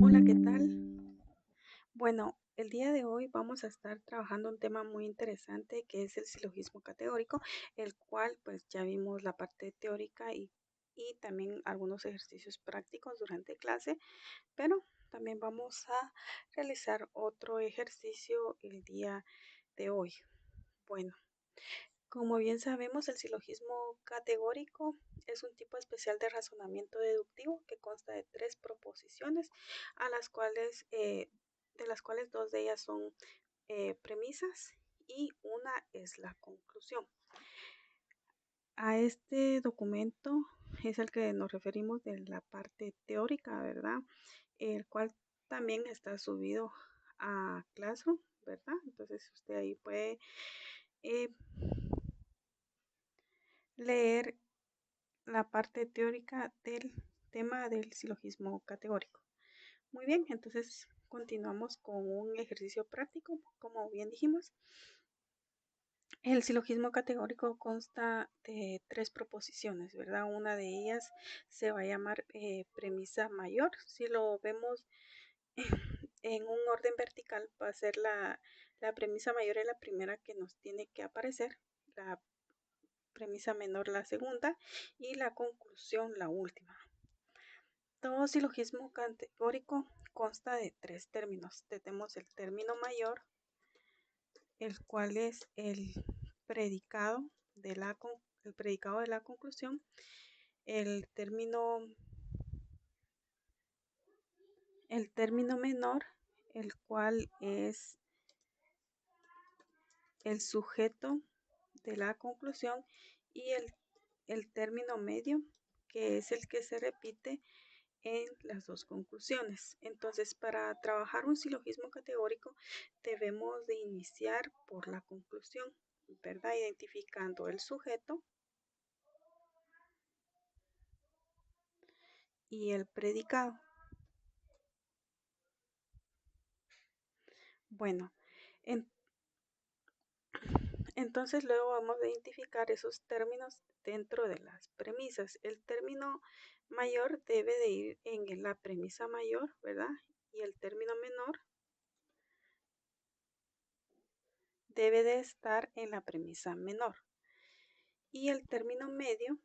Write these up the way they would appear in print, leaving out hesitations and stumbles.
Hola, ¿qué tal? Bueno, el día de hoy vamos a estar trabajando un tema muy interesante que es el silogismo categórico, el cual pues ya vimos la parte teórica y también algunos ejercicios prácticos durante clase, pero también vamos a realizar otro ejercicio el día de hoy. Bueno, como bien sabemos, el silogismo categórico es un tipo especial de razonamiento deductivo que consta de tres proposiciones, a las cuales, de las cuales dos de ellas son premisas y una es la conclusión. A este documento es el que nos referimos de la parte teórica, ¿verdad? El cual también está subido a Classroom, ¿verdad? Entonces usted ahí puede eh, leer la parte teórica del tema del silogismo categórico. Muy bien, entonces continuamos con un ejercicio práctico, como bien dijimos. El silogismo categórico consta de tres proposiciones, ¿verdad? Una de ellas se va a llamar premisa mayor. Si lo vemos en un orden vertical, va a ser la premisa mayor es la primera que nos tiene que aparecer, la premisa menor la segunda y la conclusión la última. Todo silogismo categórico consta de tres términos. Tenemos el término mayor, el cual es el predicado de la conclusión, el término, el término menor, el cual es el sujeto de la conclusión, y el término medio, que es el que se repite en las dos conclusiones. Entonces, para trabajar un silogismo categórico, debemos de iniciar por la conclusión, ¿verdad? Identificando el sujeto y el predicado. Bueno, en- entonces luego vamos a identificar esos términos dentro de las premisas. El término mayor debe de ir en la premisa mayor, ¿verdad? Y el término menor debe de estar en la premisa menor. Y el término medio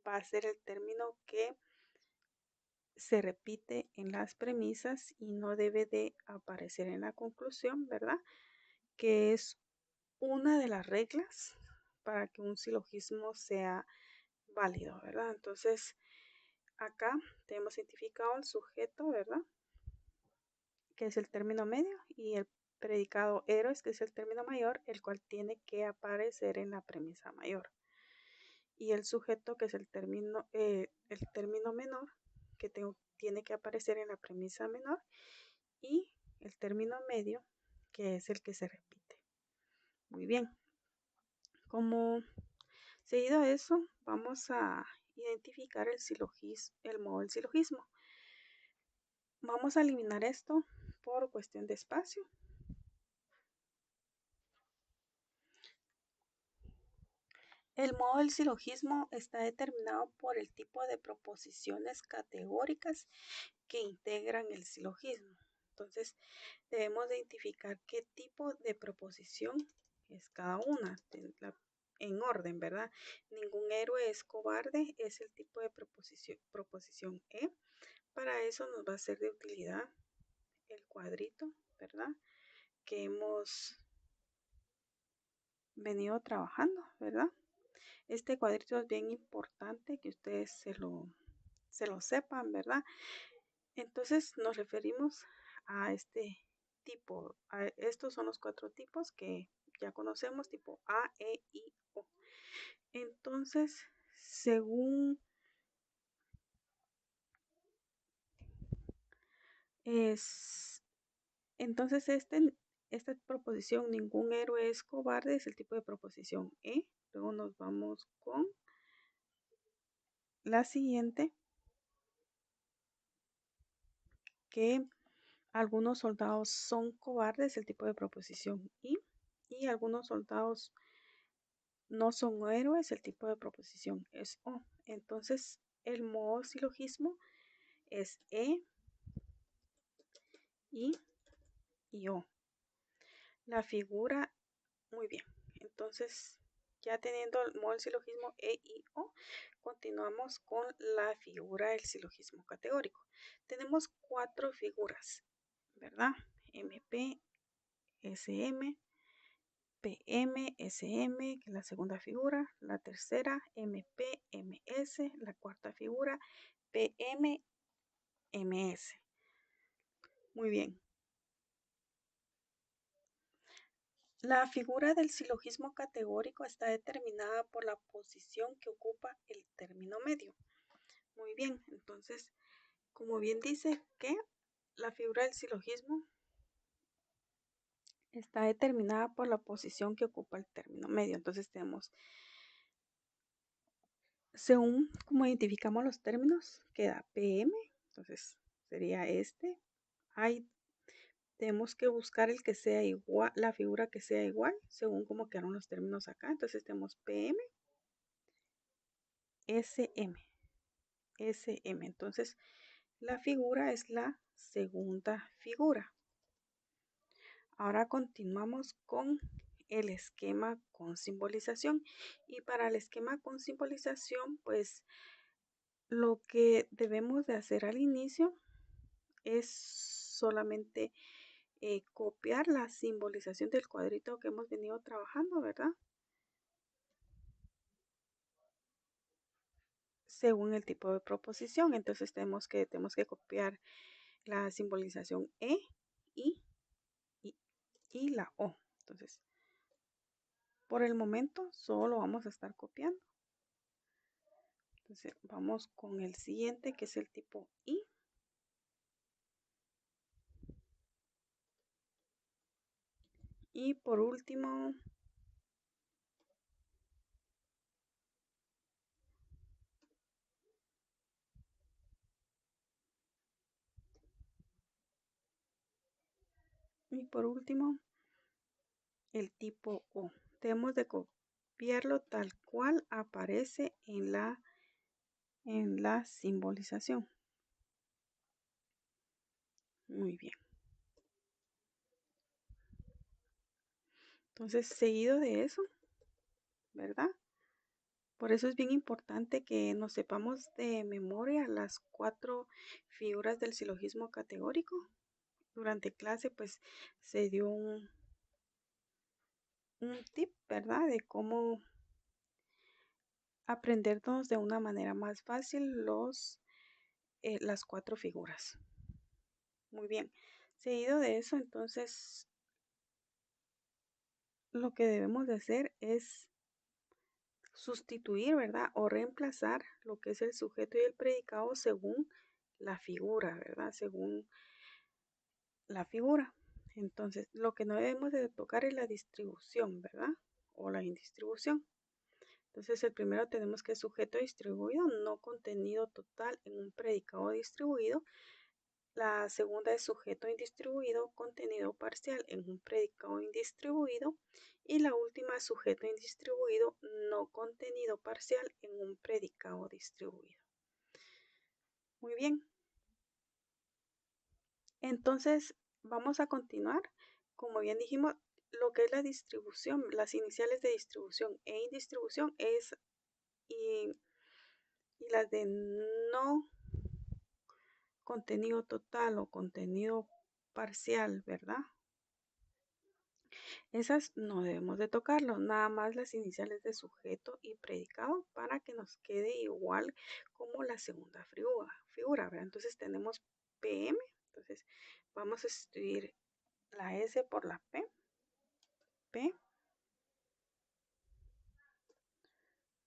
va a ser el término que se repite en las premisas y no debe de aparecer en la conclusión, ¿verdad? Que es una de las reglas para que un silogismo sea válido, ¿verdad? Entonces, acá tenemos identificado el sujeto, ¿verdad? Que es el término medio, y el predicado héroes, que es el término mayor, el cual tiene que aparecer en la premisa mayor. Y el sujeto, que es el término menor, que tiene que aparecer en la premisa menor, y el término medio, que es el que se repite. Muy bien, como seguido a eso, vamos a identificar el modo del silogismo. Vamos a eliminar esto por cuestión de espacio. El modo del silogismo está determinado por el tipo de proposiciones categóricas que integran el silogismo. Entonces, debemos identificar qué tipo de proposición es cada una, en orden, ¿verdad? Ningún héroe es cobarde es el tipo de proposición E. Para eso nos va a ser de utilidad el cuadrito, ¿verdad? Que hemos venido trabajando, ¿verdad? Este cuadrito es bien importante que ustedes se lo sepan, ¿verdad? Entonces nos referimos a este tipo. Estos son los cuatro tipos que ya conocemos, tipo A, E, I, O. Entonces, según es, entonces esta proposición, ningún héroe es cobarde, es el tipo de proposición E. Luego nos vamos con la siguiente, que algunos soldados son cobardes, el tipo de proposición I. Y algunos soldados no son héroes, el tipo de proposición es O. Entonces, el modo silogismo es E, I y O. La figura, muy bien. Entonces, ya teniendo el modo del silogismo E y O, continuamos con la figura del silogismo categórico. Tenemos 4 figuras, ¿verdad? MP, SM, PM, SM, que es la segunda figura, la tercera, MP, MS, la cuarta figura, PM, MS. Muy bien. La figura del silogismo categórico está determinada por la posición que ocupa el término medio. Muy bien, entonces, como bien dice que la figura del silogismo está determinada por la posición que ocupa el término medio. Entonces tenemos, según como identificamos los términos, queda PM, entonces sería este. Tenemos que buscar el que sea igual, la figura que sea igual, según como quedaron los términos acá. Entonces tenemos PM, SM, SM. Entonces la figura es la segunda figura. Ahora continuamos con el esquema con simbolización. Y para el esquema con simbolización, pues lo que debemos de hacer al inicio es solamente copiar la simbolización del cuadrito que hemos venido trabajando, ¿verdad? Según el tipo de proposición. Entonces tenemos que copiar la simbolización E, I y la O. Entonces, por el momento solo vamos a estar copiando. Entonces vamos con el siguiente, que es el tipo I. Y por último, el tipo O. Debemos de copiarlo tal cual aparece en la simbolización. Muy bien. Entonces, seguido de eso, ¿verdad? Por eso es bien importante que nos sepamos de memoria las 4 figuras del silogismo categórico. Durante clase, pues, se dio un tip, ¿verdad? De cómo aprendernos de una manera más fácil las 4 figuras. Muy bien. Seguido de eso, entonces, lo que debemos de hacer es sustituir, ¿verdad? O reemplazar lo que es el sujeto y el predicado según la figura, ¿verdad? Según la figura. Entonces, lo que no debemos de tocar es la distribución, ¿verdad? O la indistribución. Entonces, el primero tenemos que es sujeto distribuido, no contenido total en un predicado distribuido. La segunda es sujeto indistribuido, contenido parcial en un predicado indistribuido. Y la última es sujeto indistribuido, no contenido parcial en un predicado distribuido. Muy bien. Entonces, vamos a continuar. Como bien dijimos, lo que es la distribución, las iniciales de distribución e indistribución y las de no contenido total o contenido parcial, ¿verdad? Esas no debemos de tocarlo, nada más las iniciales de sujeto y predicado para que nos quede igual como la segunda figura, ¿verdad? Entonces tenemos PM, entonces vamos a sustituir la S por la P,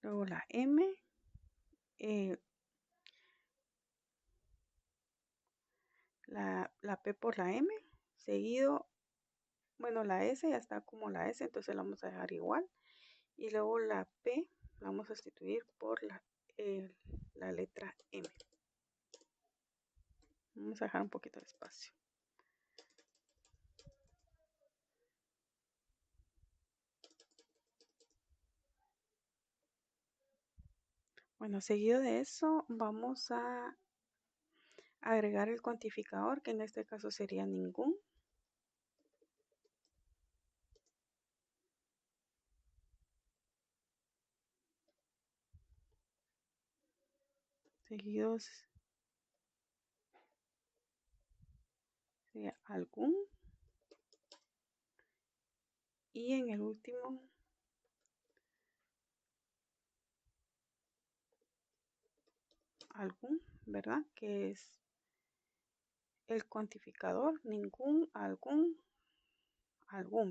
luego la M, eh, la P por la M, seguido, bueno, la S ya está como la S, entonces la vamos a dejar igual. Y luego la P la vamos a sustituir por la letra M. Vamos a dejar un poquito de espacio. Bueno, seguido de eso vamos a Agregar el cuantificador, que en este caso sería ningún. Seguidos sería algún. Y en el último, algún, ¿verdad? Que es el cuantificador, ningún, algún,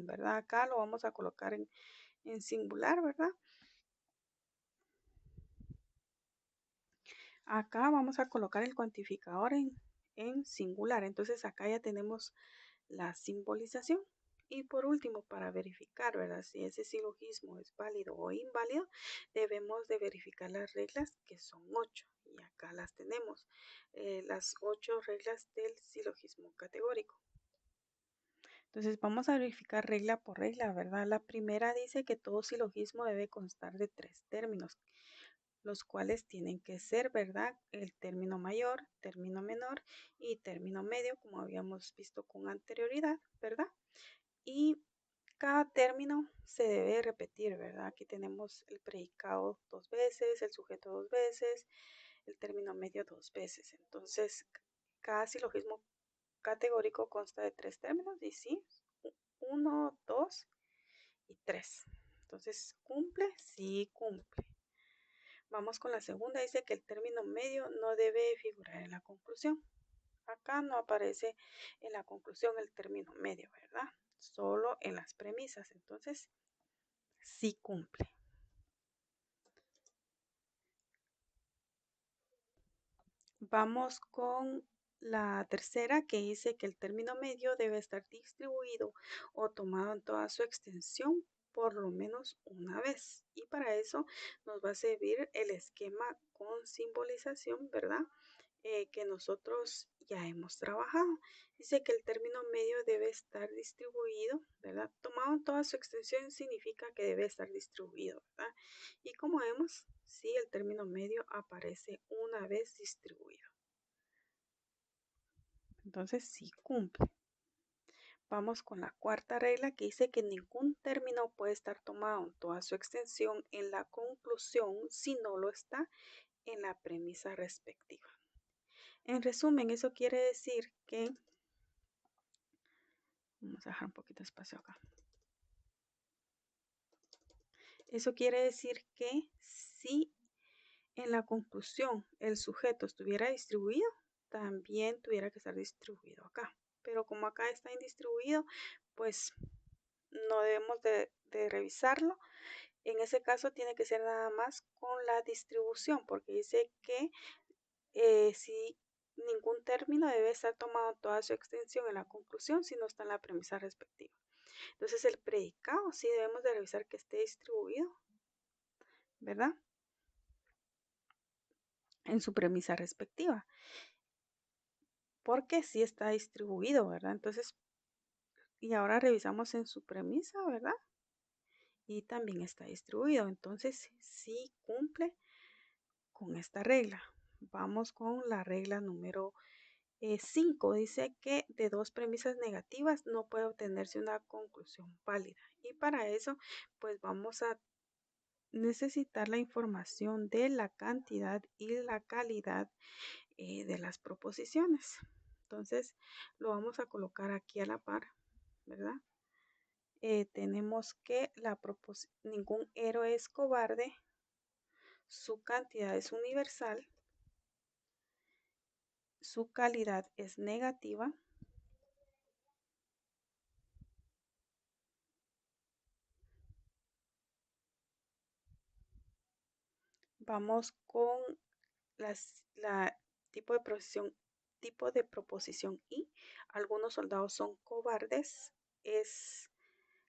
¿verdad? Acá lo vamos a colocar en singular, ¿verdad? Acá vamos a colocar el cuantificador en singular. Entonces acá ya tenemos la simbolización. Y por último, para verificar, ¿verdad? Si ese silogismo es válido o inválido, debemos de verificar las reglas, que son 8. Y acá las tenemos, las 8 reglas del silogismo categórico. Entonces vamos a verificar regla por regla, ¿verdad? La primera dice que todo silogismo debe constar de 3 términos, los cuales tienen que ser, ¿verdad? El término mayor, término menor y término medio, como habíamos visto con anterioridad, ¿verdad? Y cada término se debe repetir, ¿verdad? Aquí tenemos el predicado 2 veces, el sujeto 2 veces, el término medio 2 veces. Entonces, cada silogismo categórico consta de 3 términos y sí, 1, 2 y 3. Entonces, ¿cumple? Sí, cumple. Vamos con la segunda, dice que el término medio no debe figurar en la conclusión. Acá no aparece en la conclusión el término medio, ¿verdad? Solo en las premisas, entonces sí cumple. Vamos con la tercera, que dice que el término medio debe estar distribuido o tomado en toda su extensión por lo menos una vez. Y para eso nos va a servir el esquema con simbolización, ¿verdad? Que nosotros ya hemos trabajado. Dice que el término medio debe estar distribuido, ¿verdad? Tomado en toda su extensión significa que debe estar distribuido, ¿verdad? Y como vemos, sí, el término medio aparece una vez distribuido. Entonces, sí cumple. Vamos con la cuarta regla, que dice que ningún término puede estar tomado en toda su extensión en la conclusión si no lo está en la premisa respectiva. En resumen, eso quiere decir que, vamos a dejar un poquito de espacio acá. Eso quiere decir que si en la conclusión el sujeto estuviera distribuido, también tuviera que estar distribuido acá. Pero como acá está indistribuido, pues no debemos de revisarlo. En ese caso tiene que ser nada más con la distribución, porque dice que si ningún término debe estar tomado toda su extensión en la conclusión si no está en la premisa respectiva. Entonces el predicado sí debemos de revisar que esté distribuido, ¿verdad? En su premisa respectiva. Porque sí está distribuido, ¿verdad? Entonces, y ahora revisamos en su premisa, ¿verdad? Y también está distribuido. Entonces, sí cumple con esta regla. Vamos con la regla número 5. Dice que de dos premisas negativas no puede obtenerse una conclusión válida. Y para eso, pues vamos a necesitar la información de la cantidad y la calidad de las proposiciones. Entonces, lo vamos a colocar aquí a la par, ¿verdad? Tenemos que ningún héroe es cobarde, su cantidad es universal, su calidad es negativa. Vamos con la tipo de proposición y. Algunos soldados son cobardes,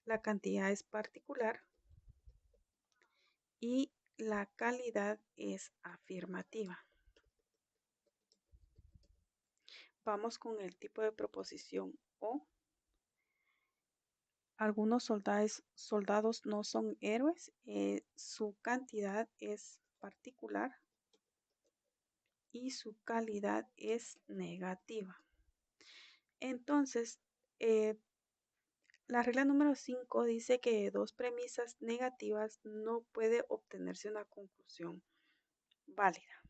la cantidad es particular y la calidad es afirmativa. Vamos con el tipo de proposición o. Algunos soldados no son héroes, su cantidad es particular y su calidad es negativa. Entonces, eh, la regla número 5 dice que de dos premisas negativas no puede obtenerse una conclusión válida.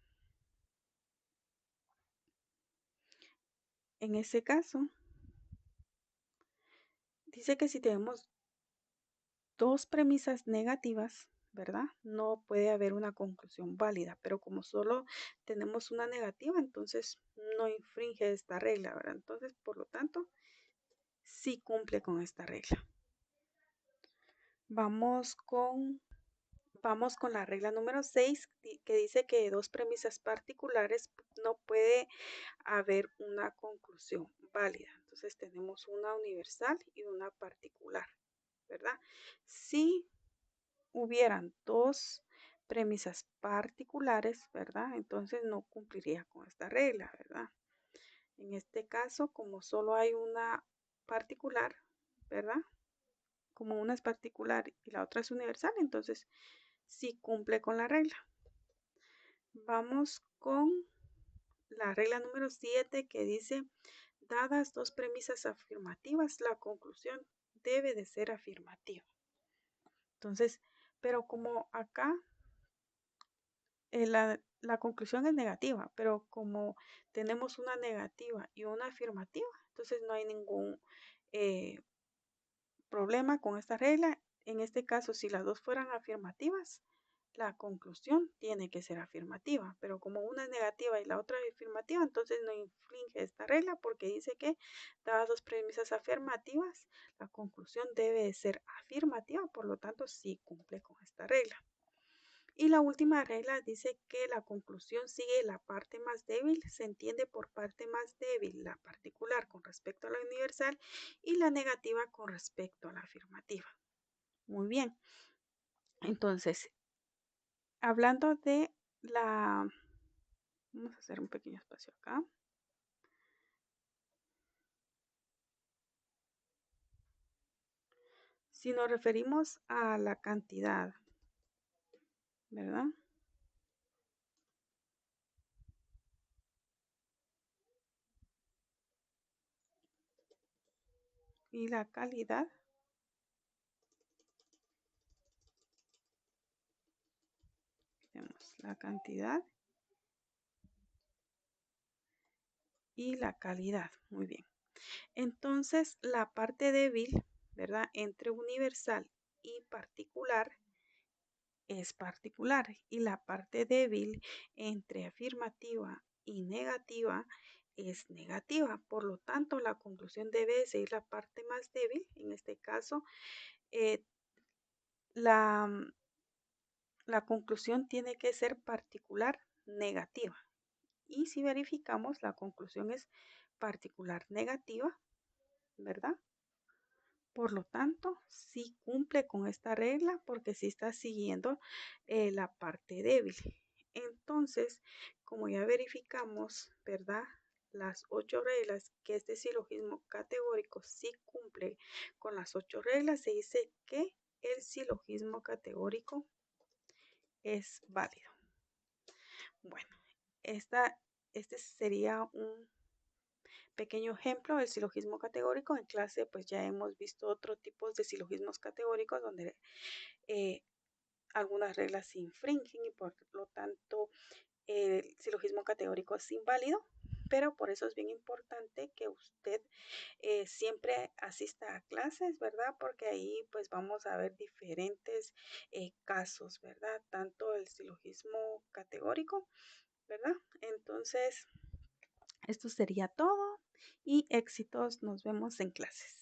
En ese caso, dice que si tenemos dos premisas negativas, ¿verdad? No puede haber una conclusión válida, pero como solo tenemos una negativa, entonces no infringe esta regla, ¿verdad? Entonces, por lo tanto, sí cumple con esta regla. Vamos con, vamos con la regla número 6, que dice que de dos premisas particulares no puede haber una conclusión válida. Entonces tenemos una universal y una particular, ¿verdad? Si hubieran dos premisas particulares, ¿verdad? Entonces no cumpliría con esta regla, ¿verdad? En este caso, como solo hay una particular, ¿verdad? Como una es particular y la otra es universal, entonces sí cumple con la regla. Vamos con la regla número 7 que dice, dadas dos premisas afirmativas, la conclusión debe de ser afirmativa. Entonces, pero como acá la conclusión es negativa, pero como tenemos una negativa y una afirmativa, entonces no hay ningún eh, problema con esta regla. En este caso, si las dos fueran afirmativas, la conclusión tiene que ser afirmativa, pero como una es negativa y la otra es afirmativa, entonces no infringe esta regla porque dice que dadas dos premisas afirmativas, la conclusión debe de ser afirmativa, por lo tanto sí cumple con esta regla. Y la última regla dice que la conclusión sigue la parte más débil, se entiende por parte más débil la particular con respecto a la universal y la negativa con respecto a la afirmativa. Muy bien. Entonces, hablando de la... Vamos a hacer un pequeño espacio acá. Si nos referimos a la cantidad, ¿verdad? Y la calidad, tenemos la cantidad y la calidad. Muy bien. Entonces, la parte débil, ¿verdad? Entre universal y particular es particular y la parte débil entre afirmativa y negativa es negativa. Por lo tanto, la conclusión debe seguir la parte más débil. En este caso, eh, la, la conclusión tiene que ser particular negativa. Y si verificamos, la conclusión es particular negativa, ¿verdad? Por lo tanto, sí cumple con esta regla porque sí está siguiendo la parte débil. Entonces, como ya verificamos, ¿verdad? Las 8 reglas que este silogismo categórico sí cumple con las 8 reglas, se dice que el silogismo categórico es válido. Bueno, este sería un pequeño ejemplo del silogismo categórico. En clase pues ya hemos visto otros tipos de silogismos categóricos donde eh, algunas reglas se infringen y por lo tanto el silogismo categórico es inválido, pero por eso es bien importante que usted siempre asista a clases, ¿verdad? Porque ahí pues vamos a ver diferentes casos, ¿verdad? Tanto el silogismo categórico, ¿verdad? Entonces, esto sería todo y éxitos. Nos vemos en clases.